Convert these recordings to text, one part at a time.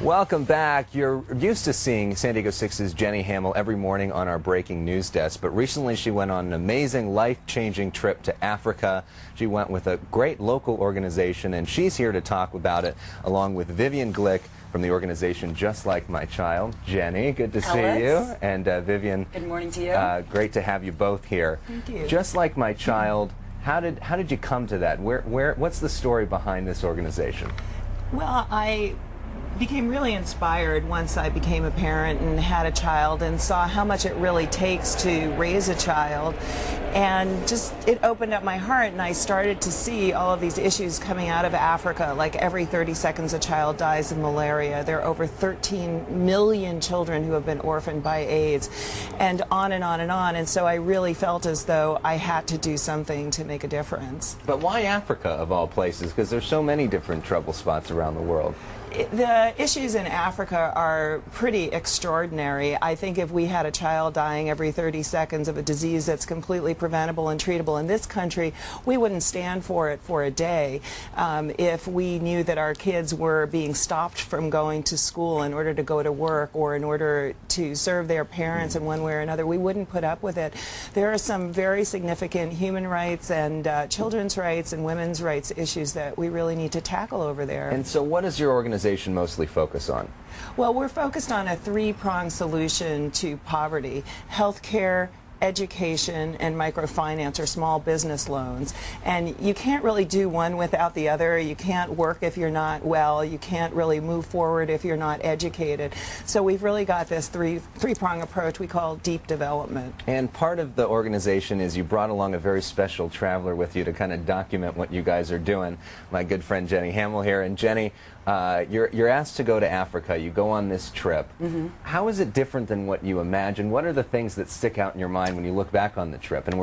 Welcome back. You're used to seeing San Diego 6's Jenny Hamel every morning on our breaking news desk, but recently she went on an amazing, life-changing trip to Africa. She went with a great local organization, and she's here to talk about it, along with Vivian Glyck from the organization Just Like My Child. Jenny, good to see you. And Vivian, good morning to you. Great to have you both here. Thank you. Just Like My Child, how did you come to that? What's the story behind this organization? Well, I became really inspired once I became a parent and had a child and saw how much it really takes to raise a child, and just it opened up my heart, and I started to see all of these issues coming out of Africa. Like every 30 seconds a child dies of malaria. There are over 13 million children who have been orphaned by AIDS, and on and on and on. And so I really felt as though I had to do something to make a difference. But why Africa of all places? Because there's so many different trouble spots around the world. The issues in Africa are pretty extraordinary. I think if we had a child dying every 30 seconds of a disease that's completely preventable and treatable in this country, we wouldn't stand for it for a day. If we knew that our kids were being stopped from going to school in order to go to work or in order to serve their parents in one way or another, we wouldn't put up with it. There are some very significant human rights and children's rights and women's rights issues that we really need to tackle over there. And so what does your organization mostly focus on? Well, we're focused on a three-pronged solution to poverty: health care, education, and microfinance or small business loans. And you can't really do one without the other. You can't work if you're not well. You can't really move forward if you're not educated. So we've really got this three-pronged approach we call deep development. And part of the organization is you brought along a very special traveler with you to kind of document what you guys are doing. My good friend Jenny Hamel here. And Jenny, you're asked to go to Africa. You go on this trip. How is it different than what you imagined? What are the things that stick out in your mind when you look back on the trip? And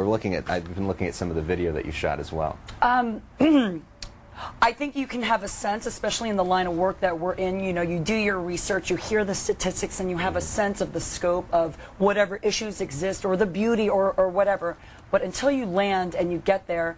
I've been looking at some of the video that you shot as well. I think you can have a sense, especially in the line of work that we're in, you know, you do your research, you hear the statistics, and you have a sense of the scope of whatever issues exist or the beauty or whatever. But until you land and you get there,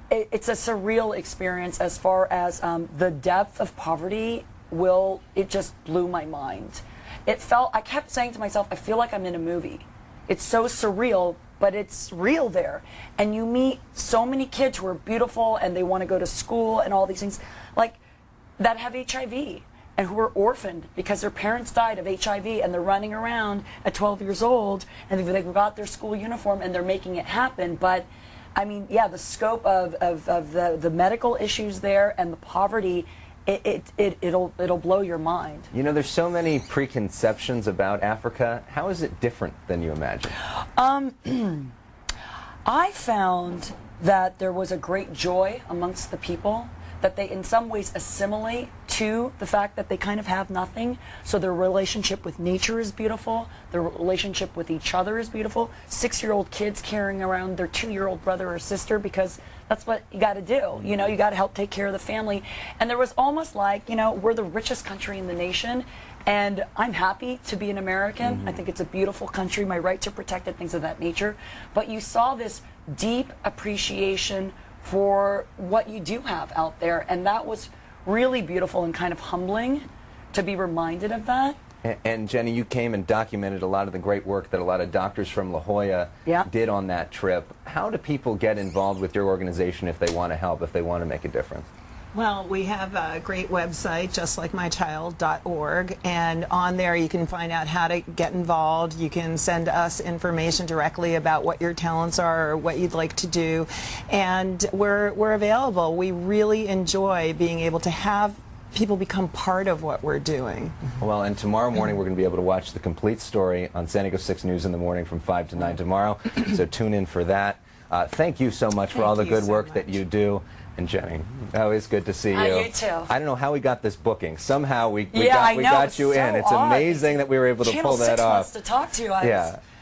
it's a surreal experience as far as the depth of poverty. It just blew my mind. I kept saying to myself, I feel like I'm in a movie. It's so surreal, but it's real there. And you meet so many kids who are beautiful and they want to go to school and all these things, like that have HIV and who are orphaned because their parents died of HIV, and they're running around at 12 years old and they've got their school uniform and they're making it happen. But I mean, yeah, the scope of the medical issues there and the poverty, it'll blow your mind. You know, there's so many preconceptions about Africa. How is it different than you imagined? I found that there was a great joy amongst the people, that they in some ways assimilate to the fact that they kind of have nothing. So their relationship with nature is beautiful. Their relationship with each other is beautiful. 6-year-old kids carrying around their 2-year-old brother or sister because that's what you got to do. You know, you got to help take care of the family. And there was almost like, you know, we're the richest country in the nation, and I'm happy to be an American. I think it's a beautiful country. My rights are protected, things of that nature. But you saw this deep appreciation for what you do have out there, and that was really beautiful and kind of humbling to be reminded of that. And Jenny, you came and documented a lot of the great work that a lot of doctors from La Jolla did on that trip. How do people get involved with your organization if they want to help, if they want to make a difference? Well, we have a great website, justlikeMyChild.org, and on there you can find out how to get involved. You can send us information directly about what your talents are or what you'd like to do, and we're available. We really enjoy being able to have people become part of what we're doing. Well, and tomorrow morning we're going to be able to watch the complete story on San Diego 6 News in the morning from 5 to 9 tomorrow, so tune in for that. Thank you so much for all the good work that you do. And Jenny, always good to see you. You too. I don't know how we got this booking. Somehow we got you in. It's amazing that we were able to pull that off. Channel 6 wants to talk to you.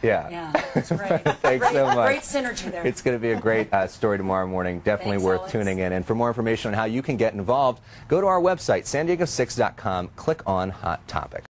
Yeah, it's great. Thanks so much. Great synergy there. It's going to be a great story tomorrow morning. Definitely worth tuning in. And for more information on how you can get involved, go to our website, san diego6.com, click on Hot Topic.